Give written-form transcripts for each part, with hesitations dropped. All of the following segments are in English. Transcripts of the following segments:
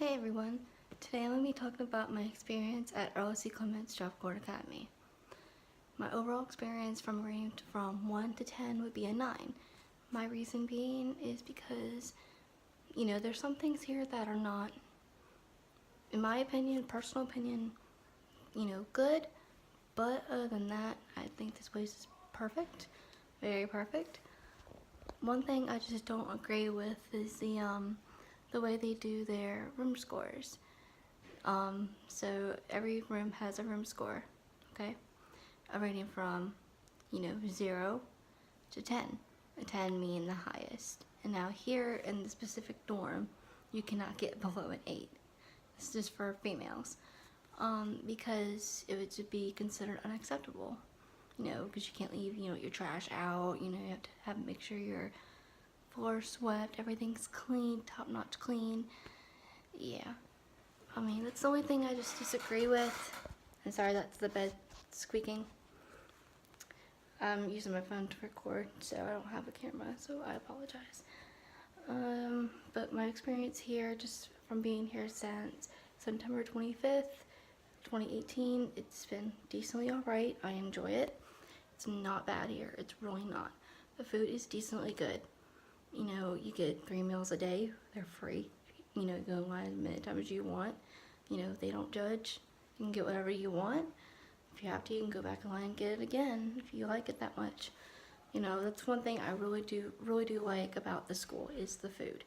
Hey everyone, today I'm going to be talking about my experience at Earle Clements Job Corps Academy. My overall experience from rating from 1 to 10 would be a 9. My reason being is because, there's some things here that are not, in my opinion, personal opinion, good, but other than that, I think this place is perfect, very perfect. One thing I just don't agree with is the way they do their room scores. So every room has a room score, okay? A rating from, 0 to 10. A 10 meaning the highest. And now here in the specific dorm, you cannot get below an 8. This is just for females. Because it would be considered unacceptable. Because you can't leave, your trash out. You have to make sure your floor swept, everything's clean, top-notch clean. Yeah. That's the only thing I just disagree with. I'm sorry, that's the bed squeaking. I'm using my phone to record, so I don't have a camera, so I apologize. But my experience here, just from being here since September 25th, 2018, it's been decently alright. I enjoy it. It's not bad here. It's really not. The food is decently good. You get 3 meals a day. They're free. Go in line as many times as you want. They don't judge. You can get whatever you want. If you have to, you can go back in line and get it again if you like it that much. That's one thing I really do like about the school is the food.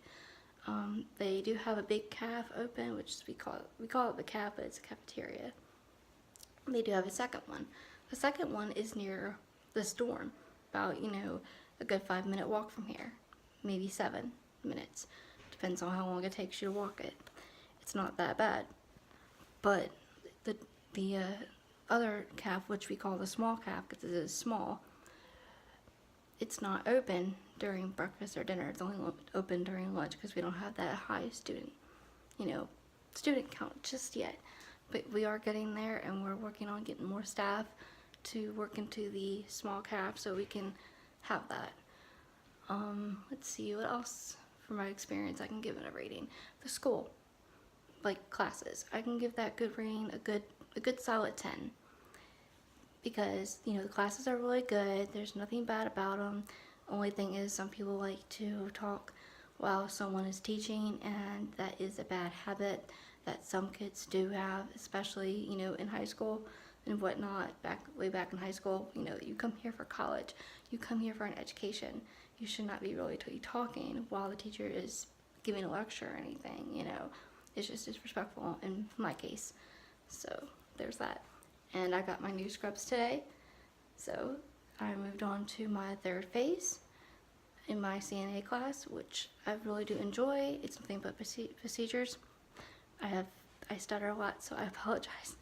They do have a big caf open, which we call it the caf, but it's a cafeteria. They do have a second one. The second one is near this dorm, about a good 5-minute walk from here. Maybe 7 minutes. Depends on how long it takes you to walk it. It's not that bad. But the other caf, which we call the small caf, because it is small, it's not open during breakfast or dinner. It's only open during lunch because we don't have that high student count just yet. But we are getting there, and we're working on getting more staff to work into the small caf so we can have that. Let's see, what else from my experience I can give it a rating. The school, like classes, I can give that good rating, a good solid 10. Because, the classes are really good, there's nothing bad about them. Only thing is some people like to talk while someone is teaching, and that is a bad habit that some kids do have, especially, in high school and whatnot. Way back in high school, you come here for college, you come here for an education. You should not be really talking while the teacher is giving a lecture or anything, It's just disrespectful in my case. So there's that. And I got my new scrubs today. So I moved on to my third phase in my CNA class, which I really do enjoy. It's nothing but procedures. I stutter a lot, so I apologize.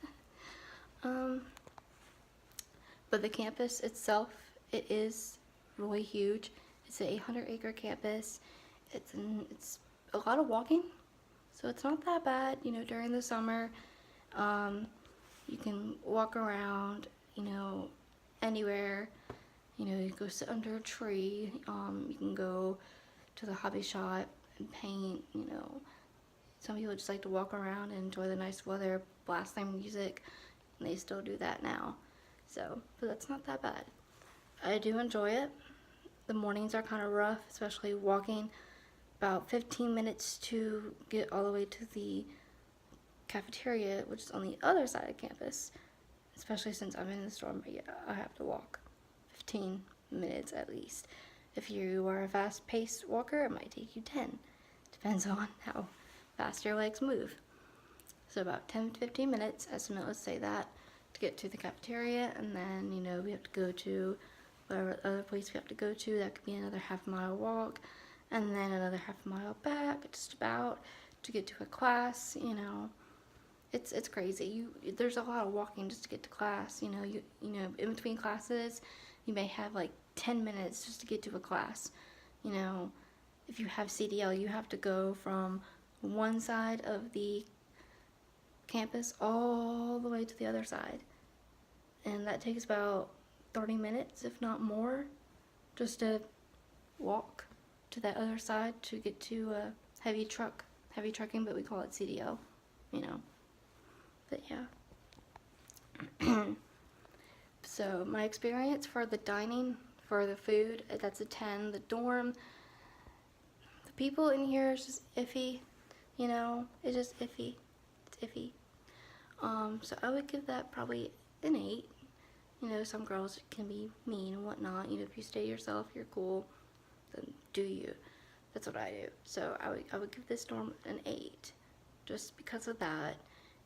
But the campus itself, it is really huge. It's an 800-acre campus. It's a lot of walking, so it's not that bad. During the summer, you can walk around, anywhere. You go sit under a tree. You can go to the hobby shop and paint. Some people just like to walk around and enjoy the nice weather, blast their music, and they still do that now. But that's not that bad. I do enjoy it. The mornings are kind of rough, especially walking about 15 minutes to get all the way to the cafeteria, which is on the other side of campus. Especially since I'm in the dorm, yeah, I have to walk 15 minutes at least. If you are a fast-paced walker, it might take you 10. Depends on how fast your legs move. So about 10 to 15 minutes, estimate, let's say that, to get to the cafeteria, and then, we have to go to whatever other place we have to go to. That could be another half-mile walk, and then another half-mile back, just about, to get to a class. It's crazy. There's a lot of walking just to get to class. In between classes, you may have like 10 minutes just to get to a class. If you have CDL, you have to go from one side of the campus all the way to the other side, and that takes about 30 minutes, if not more, just to walk to that other side to get to a heavy truck heavy trucking, but we call it CDL, you know. But yeah. So my experience for the dining, for the food, that's a 10. The dorm, the people in here is just iffy, you know. It's just iffy. It's iffy. So I would give that probably an 8. You know, some girls can be mean and whatnot. You know, if you stay yourself, you're cool, then do you. That's what I do. So I would give this dorm an 8, just because of that,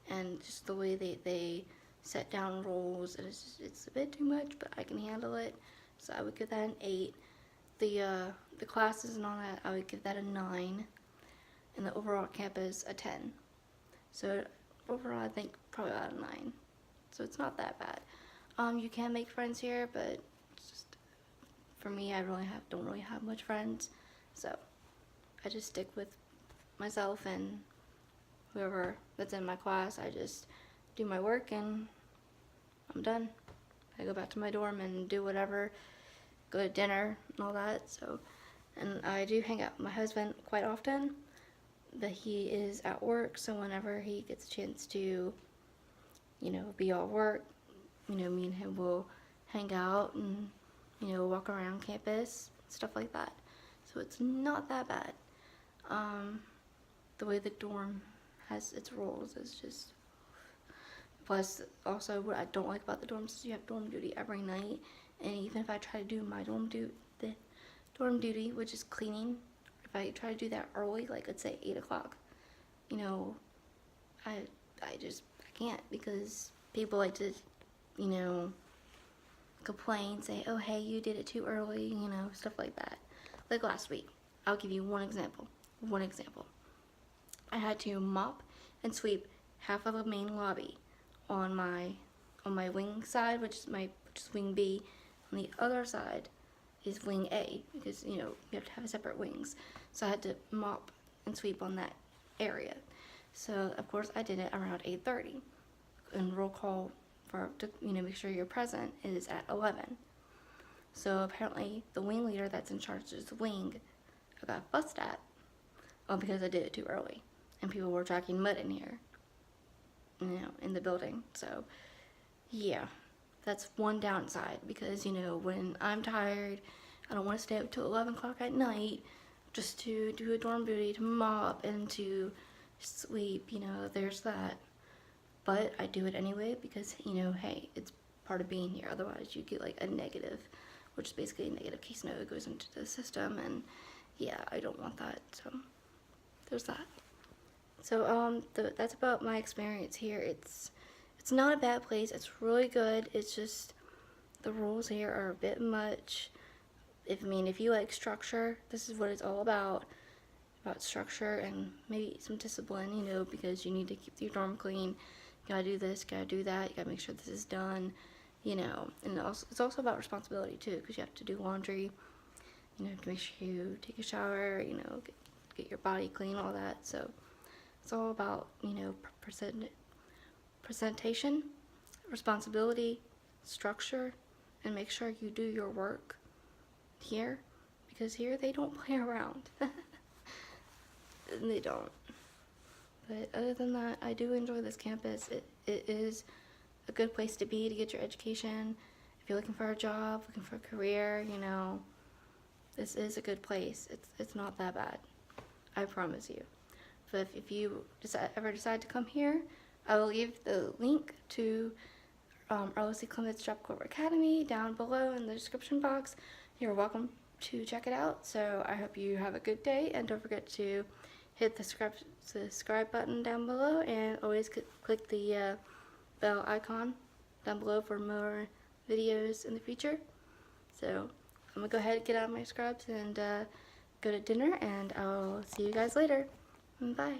and just the way they set down rules. It's a bit too much, but I can handle it. So I would give that an 8. The classes and all that, I would give that a 9, and the overall campus a 10. So overall, I think probably about a 9. So it's not that bad. You can make friends here, but it's just, for me, I don't really have much friends. So I just stick with myself and whoever that's in my class. I just do my work and I'm done. I go back to my dorm and do whatever, go to dinner and all that. So, and I do hang out with my husband quite often, but he is at work, so whenever he gets a chance to, you know, be at work, you know, me and him will hang out and, you know, walk around campus, stuff like that. So it's not that bad. The way the dorm has its rules is just, plus also what I don't like about the dorms is you have dorm duty every night, and even if I try to do my dorm duty, which is cleaning, if I try to do that early, like let's say 8 o'clock, you know, I can't, because people like to, you know, complain, say, oh hey, you did it too early, you know, stuff like that. Like last week, I'll give you one example. I had to mop and sweep half of the main lobby on my wing side, which is wing B. On the other side is wing A, because, you know, you have to have separate wings. So I had to mop and sweep on that area. So of course I did it around 8:30, and roll call to, you know, make sure you're present is at 11. So apparently the wing leader that's in charge of the wing, I got fussed at, because I did it too early, and people were tracking mud in here, you know, in the building. So yeah, that's one downside, because, you know, when I'm tired, I don't want to stay up till 11 o'clock at night just to do a dorm duty, to mop and to sleep, you know, there's that. But I do it anyway because, you know, hey, it's part of being here. Otherwise you get like a negative, which is basically a negative case note that goes into the system, and yeah, I don't want that. So there's that. So that's about my experience here. It's not a bad place. It's really good. It's just the rules here are a bit much. If you like structure, this is what it's all about structure and maybe some discipline, you know, because you need to keep your dorm clean. You gotta do this, gotta do that, you gotta make sure this is done, you know. And it's also about responsibility too, because you have to do laundry, you know, to make sure you take a shower, you know, get your body clean, all that. So it's all about, you know, presentation, responsibility, structure, and make sure you do your work here, because here they don't play around. They don't. But other than that, I do enjoy this campus. It is a good place to be, to get your education. If you're looking for a job, looking for a career, you know, this is a good place. It's not that bad, I promise you. But if you ever decide to come here, I will leave the link to Earle Clements Corp Academy down below in the description box. You're welcome to check it out. So I hope you have a good day, and don't forget to hit the subscribe button down below, and always click the bell icon down below for more videos in the future. So I'm gonna go ahead and get out of my scrubs and go to dinner, and I'll see you guys later. Bye.